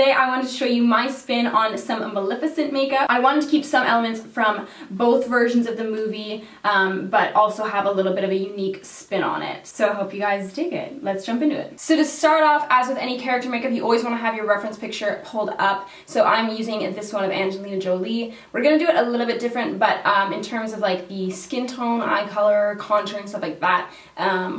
today I wanted to show you my spin on some Maleficent makeup. I wanted to keep some elements from both versions of the movie, but also have a little bit of a unique spin on it. So I hope you guys dig it. Let's jump into it. So to start off, as with any character makeup, you always want to have your reference picture pulled up. So I'm using this one of Angelina Jolie. We're going to do it a little bit different, but in terms of like the skin tone, eye color, contour, and stuff like that,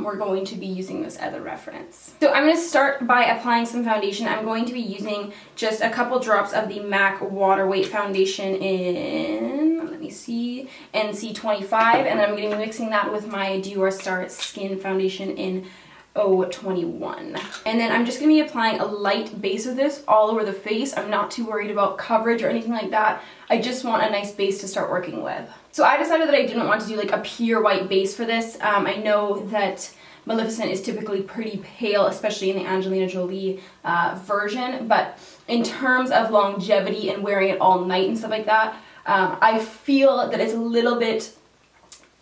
we're going to be using this as a reference. So I'm going to start by applying some foundation. I'm going to be using just a couple drops of the MAC Waterweight Foundation in, let me see, NC25, and then I'm going to be mixing that with my DiorSkin Skin Foundation in 021. And then I'm just going to be applying a light base of this all over the face. I'm not too worried about coverage or anything like that. I just want a nice base to start working with. So I decided that I didn't want to do like a pure white base for this. I know that Maleficent is typically pretty pale, especially in the Angelina Jolie version, but in terms of longevity and wearing it all night and stuff like that, I feel that it's a little bit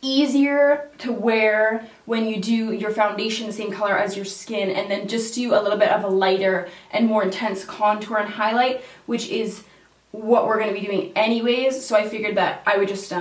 easier to wear when you do your foundation the same color as your skin, and then just do a little bit of a lighter and more intense contour and highlight, which is what we're going to be doing anyways. So I figured that I would just,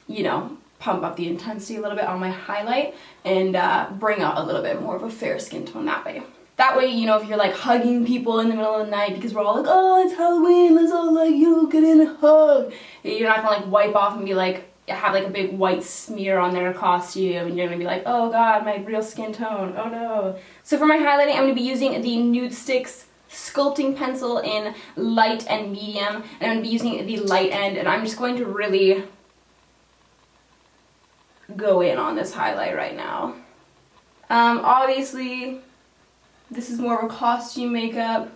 you know, pump up the intensity a little bit on my highlight and bring out a little bit more of a fair skin tone that way. That way, you know, if you're like hugging people in the middle of the night because we're all like, oh, it's Halloween, let's all like, you know, get in and hug. You're not gonna like wipe off and be like, have like a big white smear on their costume, and you're gonna be like, oh god, my real skin tone, oh no. So for my highlighting, I'm gonna be using the Nudestix Sculpting pencil in light and medium, and I'm gonna be using the light end, and I'm just going to really go in on this highlight right now. Obviously, this is more of a costume makeup.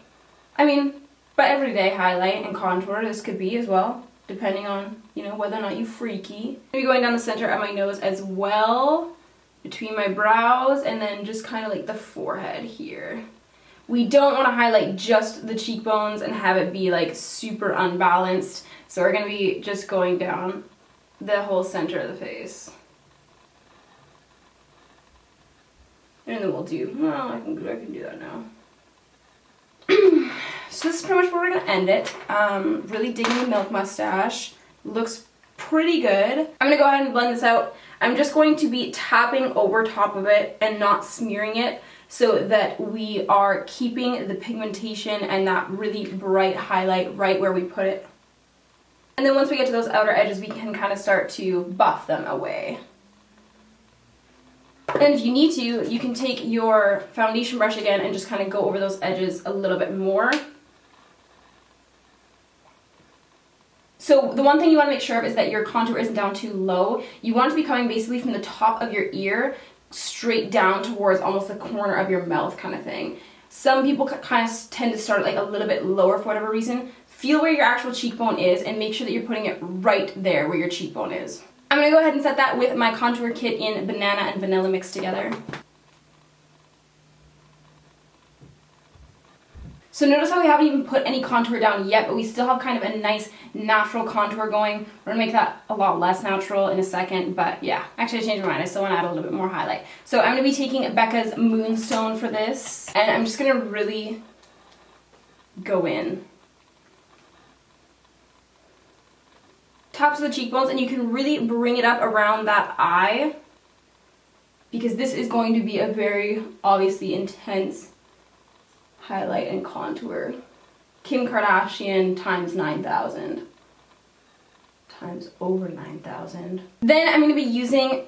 I mean, but everyday highlight and contour this could be as well, depending on, you know, whether or not you freaky. I'm gonna be going down the center of my nose as well, between my brows, and then just kind of like the forehead here. We don't want to highlight just the cheekbones and have it be like super unbalanced, so we're gonna be just going down the whole center of the face. And then we'll do, well, I can do that now. So this is pretty much where we're gonna end it. Really digging the milk mustache. Looks pretty good. I'm gonna go ahead and blend this out. I'm just going to be tapping over top of it and not smearing it, so that we are keeping the pigmentation and that really bright highlight right where we put it. And then once we get to those outer edges, we can kind of start to buff them away. And if you need to, you can take your foundation brush again and just kind of go over those edges a little bit more. So the one thing you want to make sure of is that your contour isn't down too low. You want it to be coming basically from the top of your ear straight down towards almost the corner of your mouth kind of thing. Some people kind of tend to start like a little bit lower for whatever reason. Feel where your actual cheekbone is and make sure that you're putting it right there where your cheekbone is. I'm going to go ahead and set that with my contour kit in banana and vanilla mixed together. So notice how we haven't even put any contour down yet, but we still have kind of a nice natural contour going. We're going to make that a lot less natural in a second, but yeah. Actually, I changed my mind. I still want to add a little bit more highlight. So I'm going to be taking Becca's Moonstone for this, and I'm just going to really go in. Tops of the cheekbones, and you can really bring it up around that eye, because this is going to be a very obviously intense highlight and contour. Kim Kardashian times 9,000. Times over 9,000. Then I'm going to be using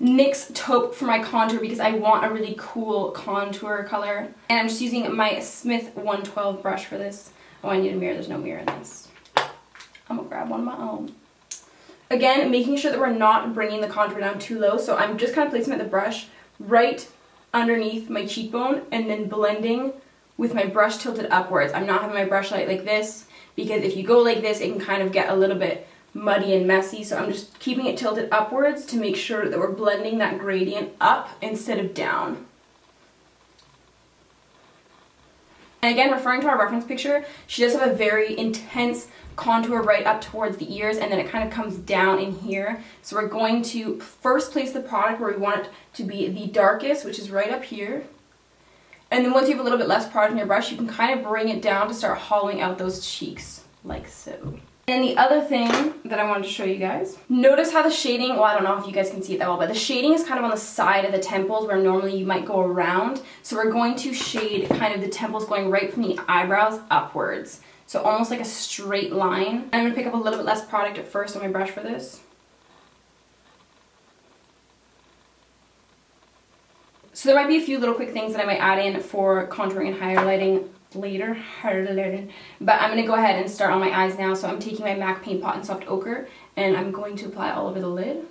NYX Taupe for my contour because I want a really cool contour color. And I'm just using my Smith 112 brush for this. Oh, I need a mirror. There's no mirror in this. I'm going to grab one of my own. Again, making sure that we're not bringing the contour down too low. So I'm just kind of placing the brush right underneath my cheekbone and then blending with my brush tilted upwards. I'm not having my brush light like this because if you go like this, it can kind of get a little bit muddy and messy. So I'm just keeping it tilted upwards to make sure that we're blending that gradient up instead of down. And again, referring to our reference picture, she does have a very intense contour right up towards the ears, and then it kind of comes down in here. So we're going to first place the product where we want it to be the darkest, which is right up here. And then once you have a little bit less product in your brush, you can kind of bring it down to start hollowing out those cheeks, like so. And the other thing that I wanted to show you guys, notice how the shading, well, I don't know if you guys can see it that well, but the shading is kind of on the side of the temples where normally you might go around. So we're going to shade kind of the temples going right from the eyebrows upwards. So almost like a straight line. I'm going to pick up a little bit less product at first on my brush for this. So there might be a few little quick things that I might add in for contouring and highlighting later, but I'm going to go ahead and start on my eyes now. So I'm taking my MAC Paint Pot in Soft Ochre, and I'm going to apply all over the lid.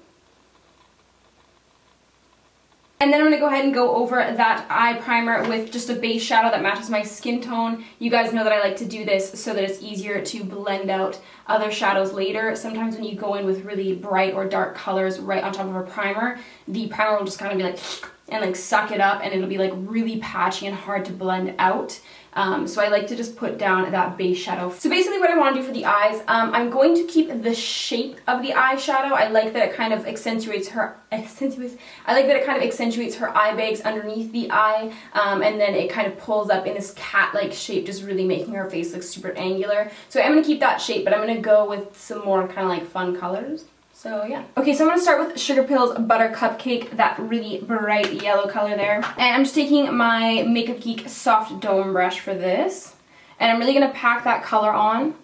And then I'm going to go ahead and go over that eye primer with just a base shadow that matches my skin tone. You guys know that I like to do this so that it's easier to blend out other shadows later. Sometimes when you go in with really bright or dark colors right on top of a primer, the primer will just kind of be like, and like suck it up, and it'll be like really patchy and hard to blend out. So I like to just put down that base shadow. So basically what I want to do for the eyes, I'm going to keep the shape of the eyeshadow. I like that it kind of accentuates her, I like that it kind of accentuates her eye bags underneath the eye, and then it kind of pulls up in this cat-like shape, just really making her face look super angular. So I'm going to keep that shape, but I'm going to go with some more kind of like fun colors. So yeah. Okay, so I'm going to start with Sugarpill's Buttercupcake, that really bright yellow color there. And I'm just taking my Makeup Geek Soft Dome brush for this. And I'm really going to pack that color on.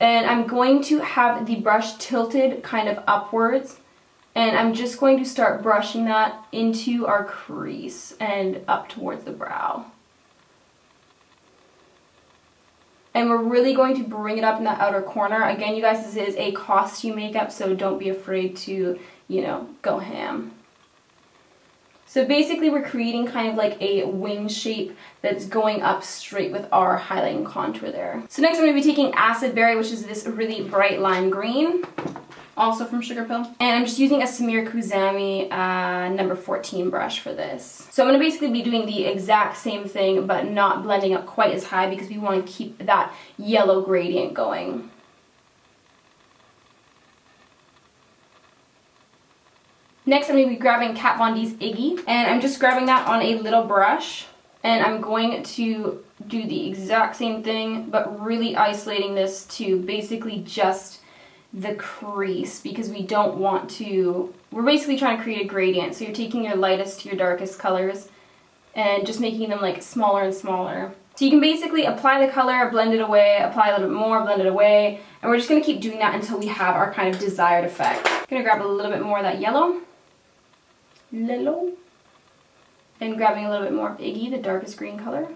And I'm going to have the brush tilted kind of upwards. And I'm just going to start brushing that into our crease and up towards the brow. And we're really going to bring it up in that outer corner. Again, you guys, this is a costume makeup, so don't be afraid to, you know, go ham. So basically we're creating kind of like a wing shape that's going up straight with our highlight and contour there. So next I'm going to be taking Acid Berry, which is this really bright lime green, also from Sugarpill. And I'm just using a Samir Kuzami number 14 brush for this. So I'm going to basically be doing the exact same thing, but not blending up quite as high because we want to keep that yellow gradient going. Next I'm going to be grabbing Kat Von D's Iggy, and I'm just grabbing that on a little brush, and I'm going to do the exact same thing, but really isolating this to basically just the crease, because we don't want to, we're basically trying to create a gradient. So you're taking your lightest to your darkest colors and just making them like smaller and smaller. So you can basically apply the color, blend it away, apply a little bit more, blend it away, and we're just going to keep doing that until we have our kind of desired effect. I'm going to grab a little bit more of that yellow, and grabbing a little bit more of Iggy, the darkest green color.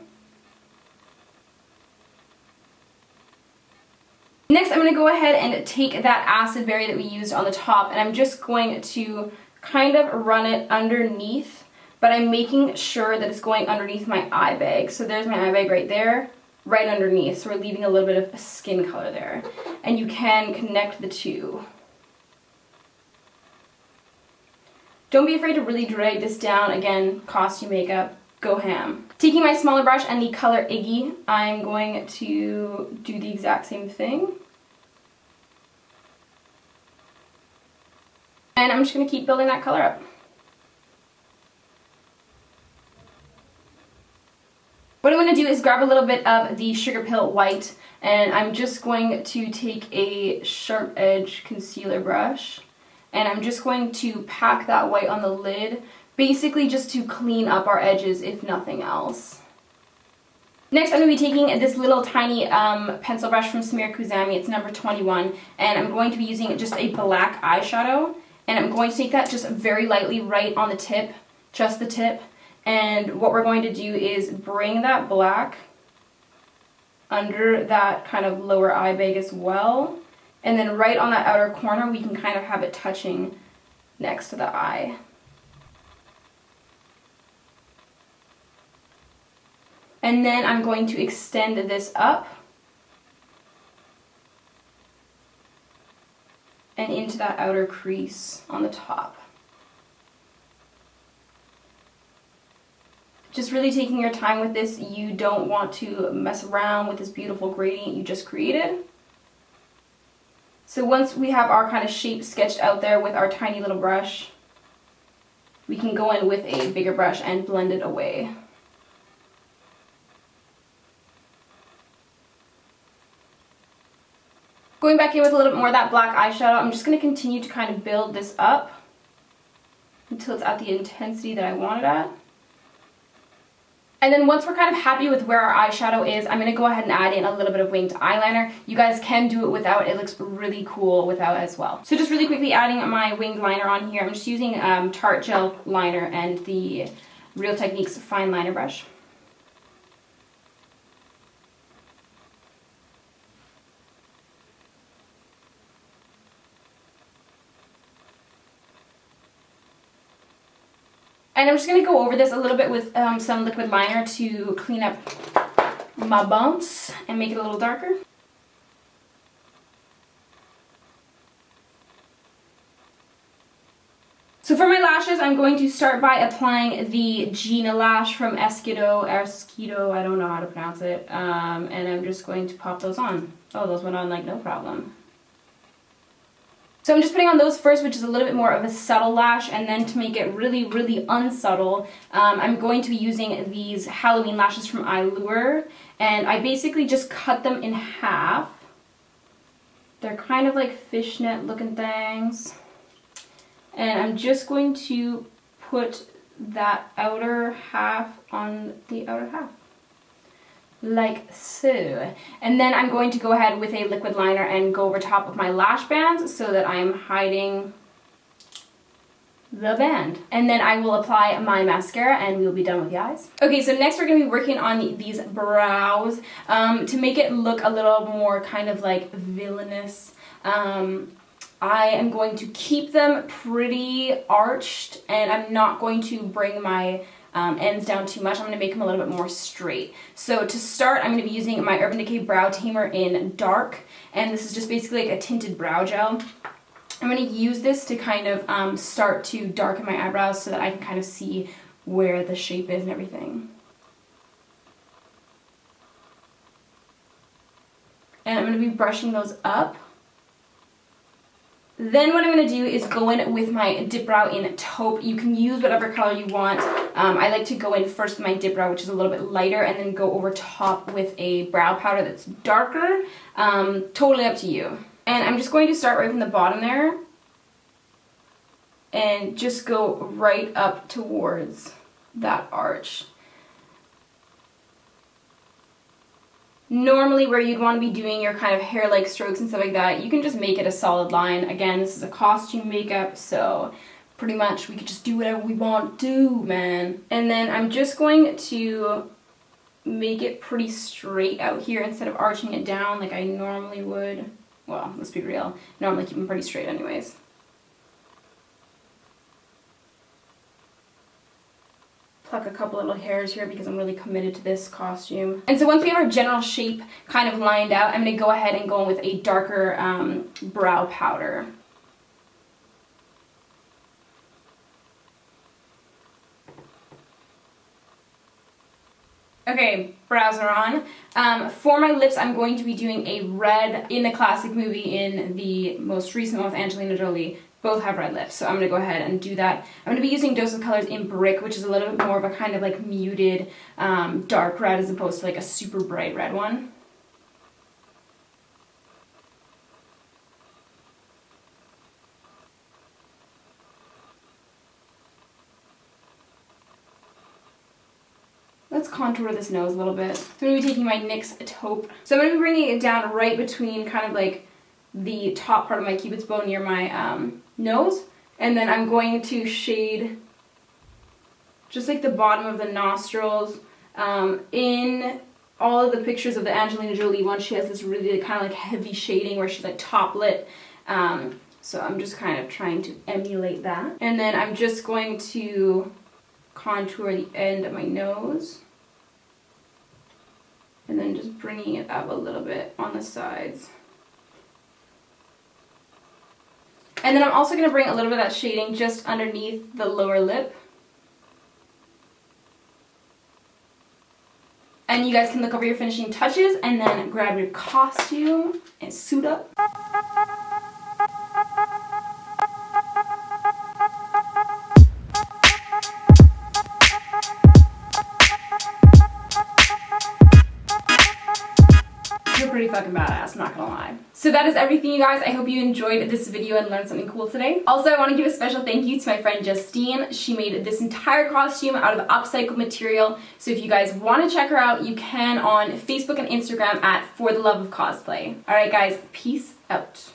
Next, I'm going to go ahead and take that Acid Berry that we used on the top, and I'm just going to kind of run it underneath, but I'm making sure that it's going underneath my eye bag. So there's my eye bag right there, right underneath. So we're leaving a little bit of skin color there. And you can connect the two. Don't be afraid to really drag this down. Again, costume makeup, go ham. Taking my smaller brush and the color Iggy, I'm going to do the exact same thing. And I'm just going to keep building that color up. What I'm going to do is grab a little bit of the Sugarpill White, and I'm just going to take a sharp edge concealer brush, and I'm just going to pack that white on the lid, basically just to clean up our edges if nothing else. Next, I'm going to be taking this little tiny pencil brush from Samir Kuzami. It's number 21, and I'm going to be using just a black eyeshadow, and I'm going to take that just very lightly right on the tip, just the tip, and what we're going to do is bring that black under that kind of lower eye bag as well, and then right on that outer corner we can kind of have it touching next to the eye. And then I'm going to extend this up and into that outer crease on the top. Just really taking your time with this. You don't want to mess around with this beautiful gradient you just created. So once we have our kind of shape sketched out there with our tiny little brush, we can go in with a bigger brush and blend it away. Going back in with a little bit more of that black eyeshadow, I'm just going to continue to kind of build this up until it's at the intensity that I want it at. And then once we're kind of happy with where our eyeshadow is, I'm going to go ahead and add in a little bit of winged eyeliner. You guys can do it without. It looks really cool without as well. So just really quickly adding my winged liner on here. I'm just using Tarte Gel Liner and the Real Techniques Fine Liner Brush. And I'm just going to go over this a little bit with some liquid liner to clean up my bumps and make it a little darker. So for my lashes, I'm going to start by applying the Gina lash from Esqido, I don't know how to pronounce it, and I'm just going to pop those on. Oh, those went on like no problem. So I'm just putting on those first, which is a little bit more of a subtle lash, and then to make it really, really unsubtle, I'm going to be using these Halloween lashes from Eylure, and I basically just cut them in half. They're kind of like fishnet looking things. And I'm just going to put that outer half on the outer half. Like so. And then I'm going to go ahead with a liquid liner and go over top of my lash bands so that I'm hiding the band. And then I will apply my mascara and we'll be done with the eyes. Okay, so next we're going to be working on these brows to make it look a little more kind of like villainous. I am going to keep them pretty arched, and I'm not going to bring my ends down too much. I'm going to make them a little bit more straight. So to start, I'm going to be using my Urban Decay Brow Tamer in Dark, and this is just basically like a tinted brow gel. I'm going to use this to kind of start to darken my eyebrows so that I can kind of see where the shape is and everything. And I'm going to be brushing those up. Then what I'm going to do is go in with my dip brow in Taupe. You can use whatever color you want. I like to go in first with my dip brow, which is a little bit lighter, and then go over top with a brow powder that's darker. Totally up to you. And I'm just going to start right from the bottom there and just go right up towards that arch. Normally where you'd want to be doing your kind of hair-like strokes and stuff like that, you can just make it a solid line. Again, this is a costume makeup, so pretty much we could just do whatever we want to do, man. And then I'm just going to make it pretty straight out here instead of arching it down like I normally would. Well, let's be real. Normally keep them pretty straight anyways. Pluck a couple little hairs here because I'm really committed to this costume. And so once we have our general shape kind of lined out, I'm going to go ahead and go in with a darker brow powder. Okay, brows are on. For my lips, I'm going to be doing a red in the classic movie, in the most recent one with Angelina Jolie. Both have red lips, so I'm going to go ahead and do that. I'm going to be using Dose of Colors in Brick, which is a little bit more of a kind of like muted dark red as opposed to like a super bright red one. Let's contour this nose a little bit. So I'm going to be taking my NYX Taupe. So I'm going to be bringing it down right between kind of like the top part of my cupid's bow near my nose, and then I'm going to shade just like the bottom of the nostrils. In all of the pictures of the Angelina Jolie one, she has this really kind of like heavy shading where she's like top lit. So I'm just kind of trying to emulate that. And then I'm just going to contour the end of my nose. And then just bringing it up a little bit on the sides. And then I'm also going to bring a little bit of that shading just underneath the lower lip. And you guys can look over your finishing touches and then grab your costume and suit up. pretty fucking badass, I'm not gonna lie. So that is everything, you guys. I hope you enjoyed this video and learned something cool today. Also, I want to give a special thank you to my friend Justine. She made this entire costume out of upcycled material. So if you guys want to check her out, you can on Facebook and Instagram at For the Love of Cosplay. Alright guys, peace out.